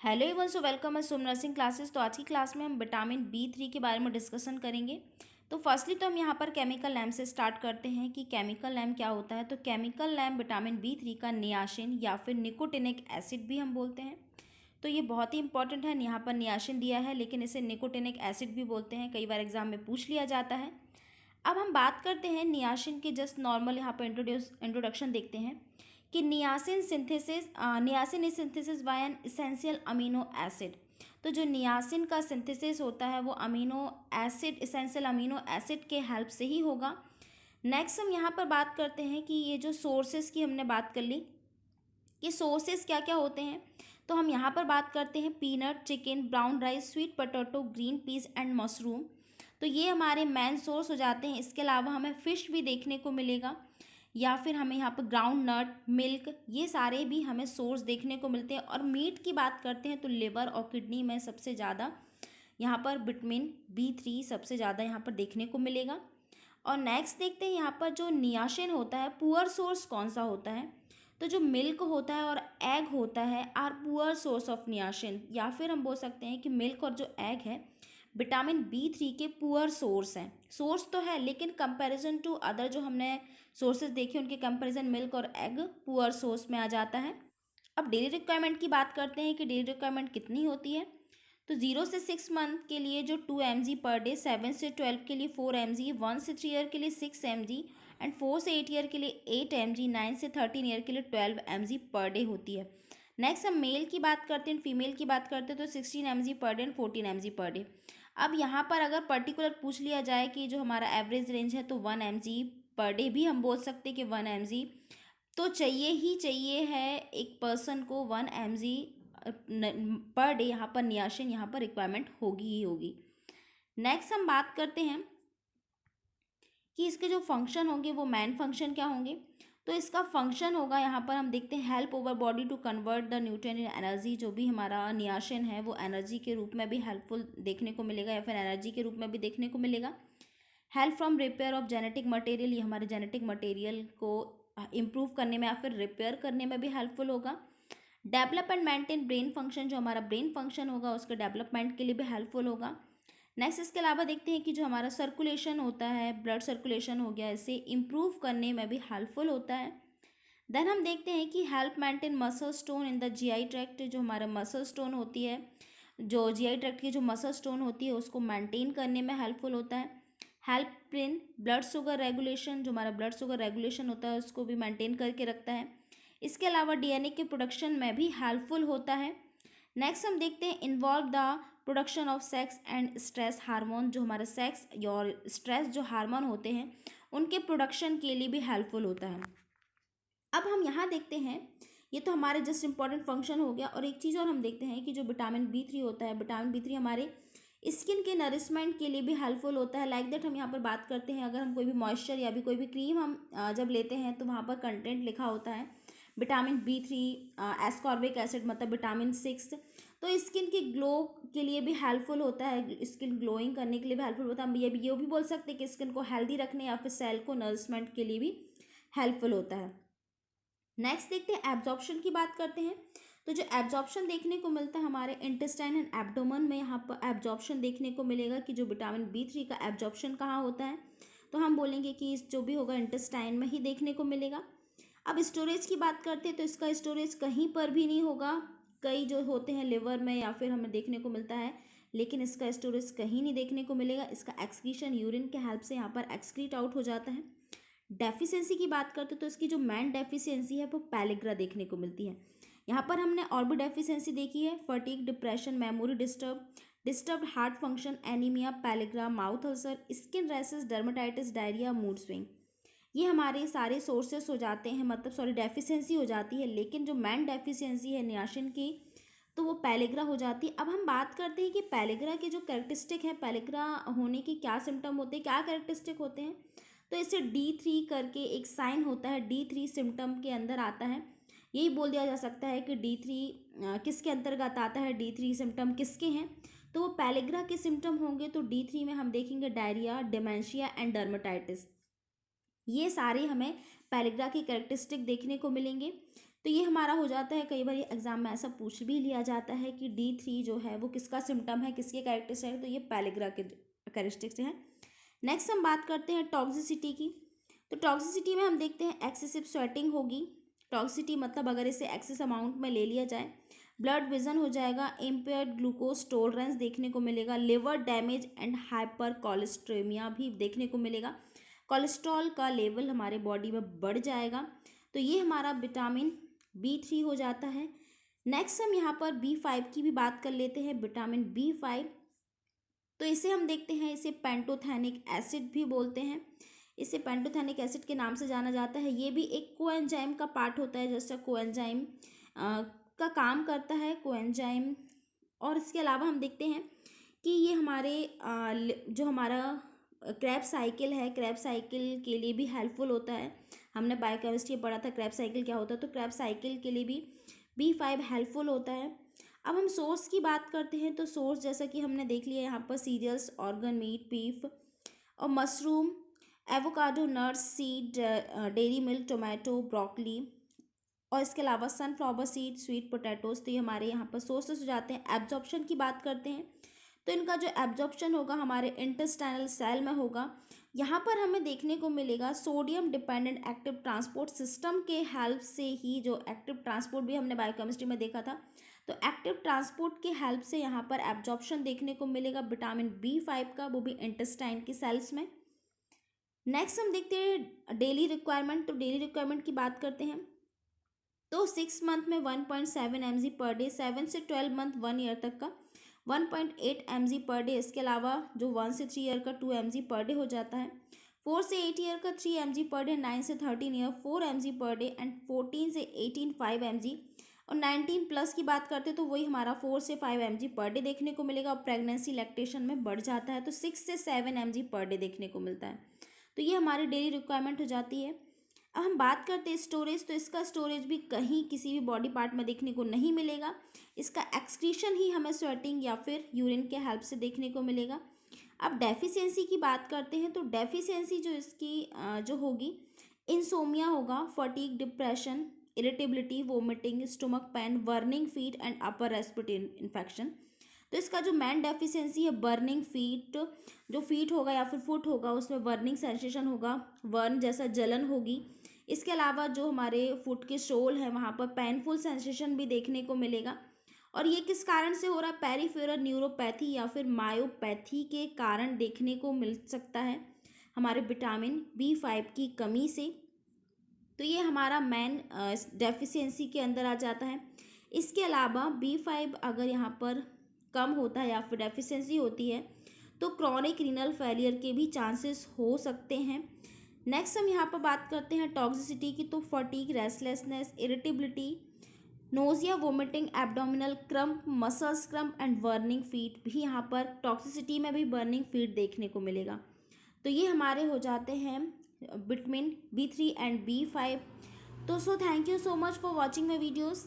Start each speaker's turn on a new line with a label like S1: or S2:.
S1: Hello everyone, so welcome है सोम nursing classes. तो आज की क्लास में हम विटामिन बी 3 के बारे में डिस्कशन करेंगे। तो फर्स्टली तो हम यहाँ पर केमिकल लैम्प से स्टार्ट करते हैं कि केमिकल लैम्प क्या होता है। तो केमिकल लैम्प विटामिन बी 3 का नियासिन या फिर निकोटिनिक एसिड भी हम बोलते हैं। तो ये बहुत ही इंपॉर्टेंट है। यहाँ पर नियासिन दिया है लेकिन इसे निकोटिनिक एसिड भी बोलते हैं, कई बार एग्जाम में पूछ लिया जाता है। अब हम बात करते हैं नियासिन की। जस्ट नॉर्मल यहाँ पर इंट्रोडक्शन देखते हैं कि niacin is synthesis by N essential amino acid. तो जो नियासिन का सिंथेसिस होता है वो amino acid, essential amino acid के हेल्प से ही होगा। नेक्स्ट हम यहाँ पर बात करते हैं कि ये जो सोर्सेज की हमने बात कर ली कि सोर्सेज क्या क्या होते हैं। तो हम यहाँ पर बात करते हैं peanut, chicken, brown rice, sweet potato, green peas and mushroom. तो ये हमारे मेन सोर्स हो जाते हैं। इसके अलावा हमें फ़िश भी देखने को मिलेगा या फिर हमें यहाँ पर ग्राउंड नट, मिल्क, ये सारे भी हमें सोर्स देखने को मिलते हैं। और मीट की बात करते हैं तो लिवर और किडनी में सबसे ज़्यादा यहाँ पर विटामिन बी 3 सबसे ज़्यादा यहाँ पर देखने को मिलेगा। और नेक्स्ट देखते हैं यहाँ पर जो नियासिन होता है पुअर सोर्स कौन सा होता है। तो जो मिल्क होता है और एग होता है are poor source of niacin, या फिर हम बोल सकते हैं कि मिल्क और जो एग है विटामिन बी 3 के पुअर सोर्स हैं। सोर्स तो है लेकिन कंपैरिजन टू अदर जो हमने सोर्सेज देखे उनके कंपैरिजन मिल्क और एग पुअर सोर्स में आ जाता है। अब डेली रिक्वायरमेंट की बात करते हैं कि डेली रिक्वायरमेंट कितनी होती है। तो 0 से 6 मंथ के लिए जो 2 mg पर डे, 7 से 12 के लिए 4 mg, 1 से 3 ईयर के लिए 6 mg एंड 4 से 8 ईयर के लिए 8 mg, 9 से 13 ईयर के लिए 12 mg पर डे होती है। नेक्स्ट हम मेल की बात करते हैं, फीमेल की बात करते हैं तो 16 mg per day and 14 mg per day. अब यहाँ पर अगर पर्टिकुलर पूछ लिया जाए कि जो हमारा एवरेज रेंज है तो 1 mg पर डे भी हम बोल सकते हैं कि 1 mg तो चाहिए ही चाहिए है एक पर्सन को। 1 mg पर डे यहाँ पर नियासिन यहाँ पर रिक्वायरमेंट होगी ही होगी। नेक्स्ट हम बात करते हैं कि इसके जो फंक्शन होंगे वो मेन फंक्शन क्या होंगे। तो इसका फंक्शन होगा यहाँ पर हम देखते हैं help over body to convert the nutrient in energy. जो भी हमारा नियासिन है वो एनर्जी के रूप में भी हेल्पफुल देखने को मिलेगा या फिर एनर्जी के रूप में भी देखने को मिलेगा। Help from repair of genetic material, ये हमारे जेनेटिक मटेरियल को इम्प्रूव करने में या फिर रिपेयर करने में भी हेल्पफुल होगा। Develop and maintain brain function, जो हमारा ब्रेन फंक्शन होगा उसके डेवलपमेंट के लिए भी हेल्पफुल होगा। नेक्स्ट इसके अलावा देखते हैं कि जो हमारा सर्कुलेशन होता है, ब्लड सर्कुलेशन हो गया, इसे इम्प्रूव करने में भी हेल्पफुल होता है। देन हम देखते हैं कि help maintain muscle stone in the GI tract. जो हमारा मसल स्टोन होती है, जो जीआई ट्रैक्ट की जो मसल स्टोन होती है उसको मेंटेन करने में हेल्पफुल होता है। Help in blood sugar regulation, जो हमारा ब्लड शुगर रेगुलेशन होता है उसको भी मेंटेन करके रखता है। इसके अलावा डीएनए के प्रोडक्शन में भी हेल्पफुल होता है। नेक्स्ट हम देखते हैं involve the production of sex and stress hormone. जो हमारे सेक्स और स्ट्रेस जो हार्मोन होते हैं उनके प्रोडक्शन के लिए भी हेल्पफुल होता है। अब हम यहाँ देखते हैं, ये तो हमारे जस्ट इंपॉर्टेंट फंक्शन हो गया। और एक चीज़ और हम देखते हैं कि जो विटामिन बी 3 होता है, विटामिन बी 3 हमारे स्किन के नरिशमेंट के लिए भी हेल्पफुल होता है। लाइक दैट हम यहाँ पर बात करते हैं, अगर हम कोई भी मॉइस्चर या भी कोई भी क्रीम हम जब लेते हैं तो वहाँ पर कंटेंट लिखा होता है विटामिन बी 3, एस्कॉर्बिक एसिड मतलब विटामिन 6। तो स्किन की ग्लो के लिए भी हेल्पफुल होता है, स्किन ग्लोइंग करने के लिए भी हेल्पफुल होता है। हम ये भी बोल सकते हैं कि स्किन को हेल्दी रखने या फिर सेल को नरिशमेंट के लिए भी हेल्पफुल होता है। नेक्स्ट देखते हैं एब्जॉर्प्शन की बात करते हैं। तो जो एब्जॉर्प्शन देखने को मिलता है हमारे इंटेस्टाइन एंड एब्डोमेन में, यहाँ पर एब्जॉर्प्शन देखने को मिलेगा कि जो विटामिन बी 3 का एब्जॉर्प्शन कहाँ होता है। तो हम बोलेंगे कि जो भी होगा इंटेस्टाइन में ही देखने को मिलेगा। अब स्टोरेज की बात करते हैं तो इसका स्टोरेज कहीं पर भी नहीं होगा। कई जो होते हैं लिवर में या फिर हमें देखने को मिलता है, लेकिन इसका स्टोरेज कहीं नहीं देखने को मिलेगा। इसका एक्सक्रीशन यूरिन के हेल्प से यहाँ पर एक्सक्रीट आउट हो जाता है। डेफिशिएंसी की बात करते तो इसकी जो मेन डेफिशिएंसी है वो पैलिग्रा देखने को मिलती है। यहाँ पर हमने और भी डेफिशिएंसी देखी है, fatigue, depression, memory disturb heart function, anaemia, pellagra, mouth ulcer, skin rashes, dermatitis, diarrhoea, mood swing. ये हमारे सारे सोर्सेस हो जाते हैं, मतलब सॉरी डेफिशिएंसी हो जाती है। लेकिन जो मेन डेफिशिएंसी है नियासिन की तो वो पैलिग्रा हो जाती है। अब हम बात करते हैं कि पैलिग्रा के जो कैरेक्टरिस्टिक है, पैलिग्रा होने की क्या सिम्टम होते हैं, क्या कैरेक्टरिस्टिक होते हैं। तो इसे D3 करके एक साइन होता है, D3 सिम्टम के अंदर आता है। यही बोल दिया जा सकता है कि D3 किसके अंतर्गत आता है, D3 सिम्टम किसके हैं। तो वो पैलिग्रा के सिम्टम होंगे। तो D3 में हम देखेंगे डायरिया, डिमेंशिया एंड डर्मेटाइटिस, ये सारे हमें पैलिग्रा की कैरेक्टरिस्टिक देखने को मिलेंगे। तो ये हमारा हो जाता है। कई बार एग्जाम में ऐसा पूछ भी लिया जाता है कि D3 जो है वो किसका सिम्टम है, किसके कैरेक्टरिस्टिक्स है, तो ये पैलिग्रा के कैरेक्टरिस्टिक्स हैं। नेक्स्ट हम बात करते हैं टॉक्सिसिटी की। तो टॉक्सिसिटी में हम देखते हैं एक्सेसिव स्वेटिंग होगी। टॉक्सिसिटी मतलब अगर इसे एक्सेस अमाउंट में ले लिया जाए, ब्लड विजन हो जाएगा, इम्पेयर्ड ग्लूकोज टॉलरेंस देखने को मिलेगा, लिवर डैमेज एंड हाइपर कोलेस्ट्रेमिया भी देखने को मिलेगा। कोलेस्ट्रॉल का लेवल हमारे बॉडी में बढ़ जाएगा। तो ये हमारा विटामिन B3 हो जाता है। नेक्स्ट हम यहाँ पर B5 की भी बात कर लेते हैं। विटामिन B5 तो इसे हम देखते हैं, इसे पेंटोथेनिक एसिड भी बोलते हैं। इसे पेंटोथेनिक एसिड के नाम से जाना जाता है। ये भी एक कोएंजाइम का पार्ट होता है, जैसा कोएंजाइम का काम करता है कोएंजाइम। और इसके अलावा हम देखते हैं कि ये हमारे जो हमारा क्रैब साइकिल है, क्रैब साइकिल के लिए भी हेल्पफुल होता है। हमने बायोकेमिस्ट्री पढ़ा था क्रैब साइकिल क्या होता है, तो क्रैब साइकिल के लिए भी B5 हेल्पफुल होता है। अब हम सोर्स की बात करते हैं। तो सोर्स जैसा कि हमने देख लिया यहाँ पर सीरियल्स, ऑर्गन मीट, बीफ और mushroom, avocado, nuts, seed, dairy milk, tomato, broccoli और इसके अलावा सनफ्लावर सीड, स्वीट पोटैटोज। तो ये हमारे यहाँ पर सोर्सेस हो जाते हैं। एब्जॉर्प्शन की बात करते हैं तो इनका जो एब्जॉर्प्शन होगा हमारे इंटेस्टाइनल सेल में होगा। यहाँ पर हमें देखने को मिलेगा sodium dependent active transport system के हेल्प से ही, जो एक्टिव ट्रांसपोर्ट भी हमने बायोकेमिस्ट्री में देखा था, तो एक्टिव ट्रांसपोर्ट के हेल्प से यहाँ पर एब्जॉर्प्शन देखने को मिलेगा विटामिन B5 का, वो भी इंटेस्टाइन की सेल्स में। नेक्स्ट हम देखते हैं डेली रिक्वायरमेंट। तो डेली रिक्वायरमेंट की बात करते हैं तो 6 मंथ में 1.7 mg पर डे, 7 से 12 मंथ 1 ईयर तक का 1.8 mg पर डे। इसके अलावा जो 1 से 3 ईयर का 2 mg पर डे हो जाता है। 4 से 8 ईयर का 3 mg पर डे, 9 से 13 year 4 mg per day and 14 से 18 5 mg। और 19 प्लस की बात करते हैं तो वही हमारा 4 से 5 mg पर डे देखने को मिलेगा। और प्रेगनेंसी लैक्टेशन में बढ़ जाता है तो 6 से 7 mg पर डे देखने को मिलता है। तो ये हमारी डेली रिक्वायरमेंट हो जाती है। अब हम बात करते हैं स्टोरेज। तो इसका स्टोरेज भी कहीं किसी भी बॉडी पार्ट में देखने को नहीं मिलेगा। इसका एक्सक्रीशन ही हमें स्वेटिंग या फिर यूरिन के हेल्प से देखने को मिलेगा। अब डेफिशिएंसी की बात करते हैं तो डेफिशिएंसी जो इसकी जो होगी, इंसोमिया होगा, fatigue, depression, irritability, vomiting, stomach pain, burning feet and upper respiratory infection. तो इसका जो मेन डेफिशिएंसी है बर्निंग फीट, जो फीट होगा या फिर फुट होगा उसमें बर्निंग सेंसेशन होगा, बर्न जैसा जलन होगी। इसके अलावा जो हमारे फुट के सोल है वहाँ पर पेनफुल सेंसेशन भी देखने को मिलेगा। और ये किस कारण से हो रहा है, पेरिफेरल न्यूरोपैथी या फिर मायोपैथी के कारण देखने को मिल सकता है हमारे विटामिन B5 की कमी से। तो ये हमारा मेन डेफिशिएंसी के अंदर आ जाता है। इसके अलावा B5 अगर यहाँ पर कम होता है या फिर डेफिशिएंसी होती है तो क्रॉनिक रीनल फेलियर के भी चांसेस हो सकते हैं। नेक्स्ट हम यहाँ पर बात करते हैं टॉक्सिसिटी की। तो fatigue, restlessness, irritability, nausea, vomiting, abdominal krump, muscles krump and burning feet भी यहाँ पर टॉक्सिसिटी में भी बर्निंग फीट देखने को मिलेगा। तो ये हमारे हो जाते हैं विटामिन B3 एंड B5। तो thank you so much for watching my videos.